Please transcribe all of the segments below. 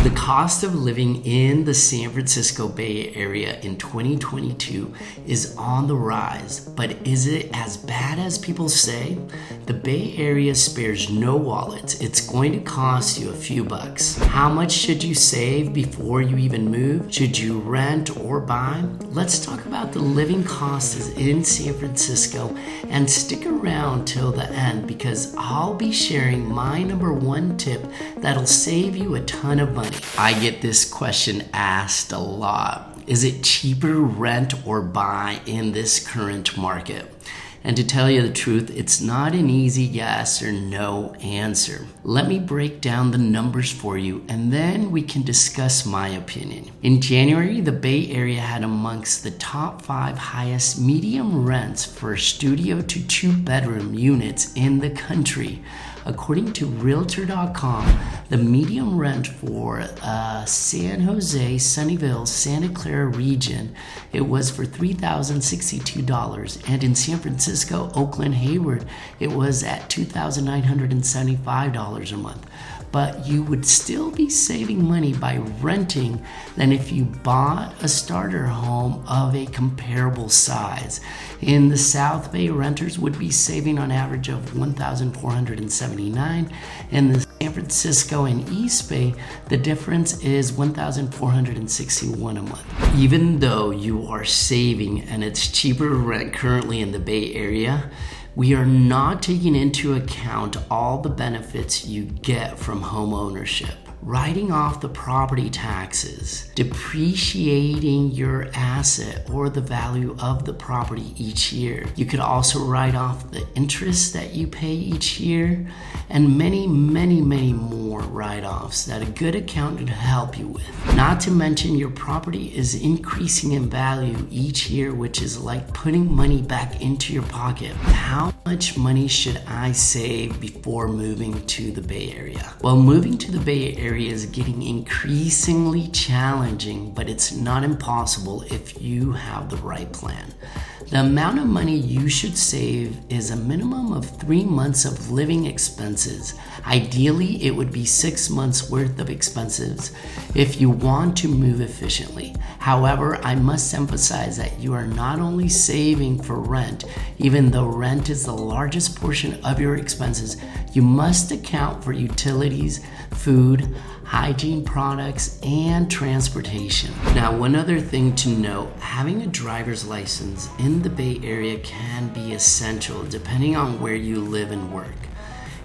The cost of living in the San Francisco Bay Area in 2022 is on the rise, but is it as bad as people say? The Bay Area spares no wallets. It's going to cost you a few bucks. How much should you save before you even move? Should you rent or buy? Let's talk about the living costs in San Francisco, and stick around till the end because I'll be sharing my number one tip that'll save you a ton of money. I get this question asked a lot. Is it cheaper to rent or buy in this current market? And to tell you the truth, it's not an easy yes or no answer. Let me break down the numbers for you and then we can discuss my opinion. In January, the Bay Area had amongst the top 5 highest medium rents for studio to 2-bedroom units in the country. According to Realtor.com, the median rent for San Jose, Sunnyvale, Santa Clara region, it was for $3,062. And in San Francisco, Oakland, Hayward, it was at $2,975 a month. But you would still be saving money by renting than if you bought a starter home of a comparable size. In the South Bay, renters would be saving on average of $1,479. In the San Francisco and East Bay, the difference is $1,461 a month. Even though you are saving and it's cheaper to rent currently in the Bay Area, we are not taking into account all the benefits you get from home ownership. Writing off the property taxes, depreciating your asset or the value of the property each year. You could also write off the interest that you pay each year, and many more write-offs that a good accountant will help you with. Not to mention your property is increasing in value each year, which is like putting money back into your pocket. How much money should I save before moving to the Bay Area? Well, moving to the Bay Area is getting increasingly challenging, but it's not impossible if you have the right plan. The amount of money you should save is a minimum of 3 months of living expenses. Ideally, it would be 6 months worth of expenses if you want to move efficiently. However, I must emphasize that you are not only saving for rent, even though rent is the largest portion of your expenses, you must account for utilities, food, hygiene products, and transportation. Now, one other thing to note, having a driver's license in the Bay Area can be essential depending on where you live and work.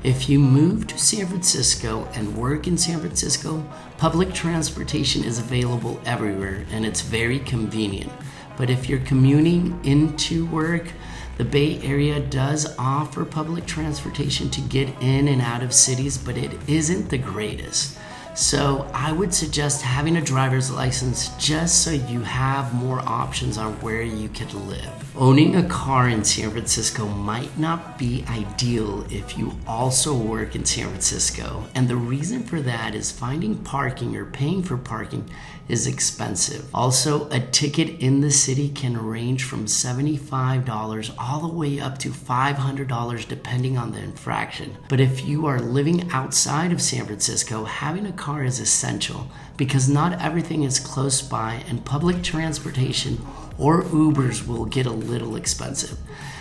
If you move to San Francisco and work in San Francisco, public transportation is available everywhere and it's very convenient. But if you're commuting into work, the Bay Area does offer public transportation to get in and out of cities, but it isn't the greatest. So I would suggest having a driver's license just so you have more options on where you could live. Owning a car in San Francisco might not be ideal if you also work in San Francisco. And the reason for that is finding parking or paying for parking is expensive. Also, a ticket in the city can range from $75 all the way up to $500 depending on the infraction. But if you are living outside of San Francisco, having a car is essential because not everything is close by and public transportation or Ubers will get a little expensive.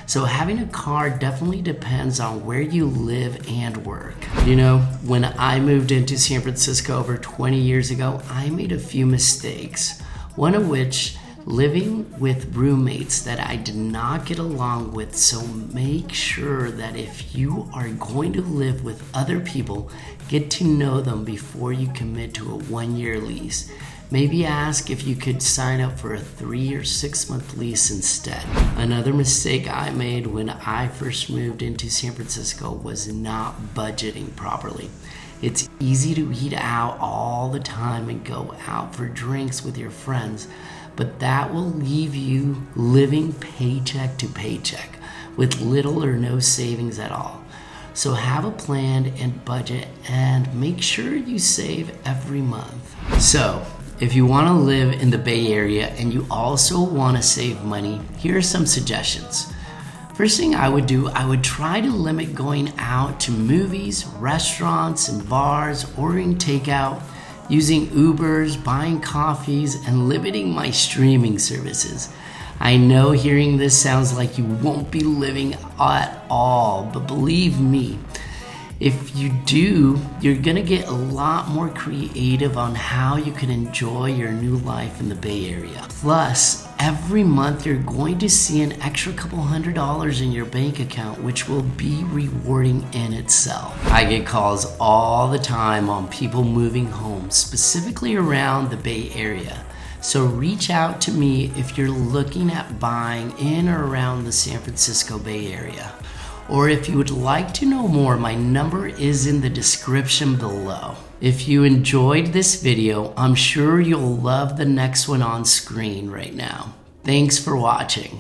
So having a car definitely depends on where you live and work. You know, when I moved into San Francisco over 20 years ago, I made a few mistakes. One of which, living with roommates that I did not get along with. So make sure that if you are going to live with other people, get to know them before you commit to a 1-year lease. Maybe ask if you could sign up for a 3 or 6 month lease instead. Another mistake I made when I first moved into San Francisco was not budgeting properly. It's easy to eat out all the time and go out for drinks with your friends, but that will leave you living paycheck to paycheck with little or no savings at all. So have a plan and budget and make sure you save every month. So, if you want to live in the Bay Area and you also want to save money, here are some suggestions. First thing I would do, I would try to limit going out to movies, restaurants, and bars, ordering takeout. using Ubers, buying coffees, and limiting my streaming services. I know hearing this sounds like you won't be living at all, but believe me, if you do, you're gonna get a lot more creative on how you can enjoy your new life in the Bay Area. Plus, every month you're going to see an extra couple $100 in your bank account, which will be rewarding in itself. I get calls all the time on people moving home, specifically around the Bay Area. So reach out to me if you're looking at buying in or around the San Francisco Bay Area. Or if you would like to know more, my number is in the description below. If you enjoyed this video, I'm sure you'll love the next one on screen right now. Thanks for watching.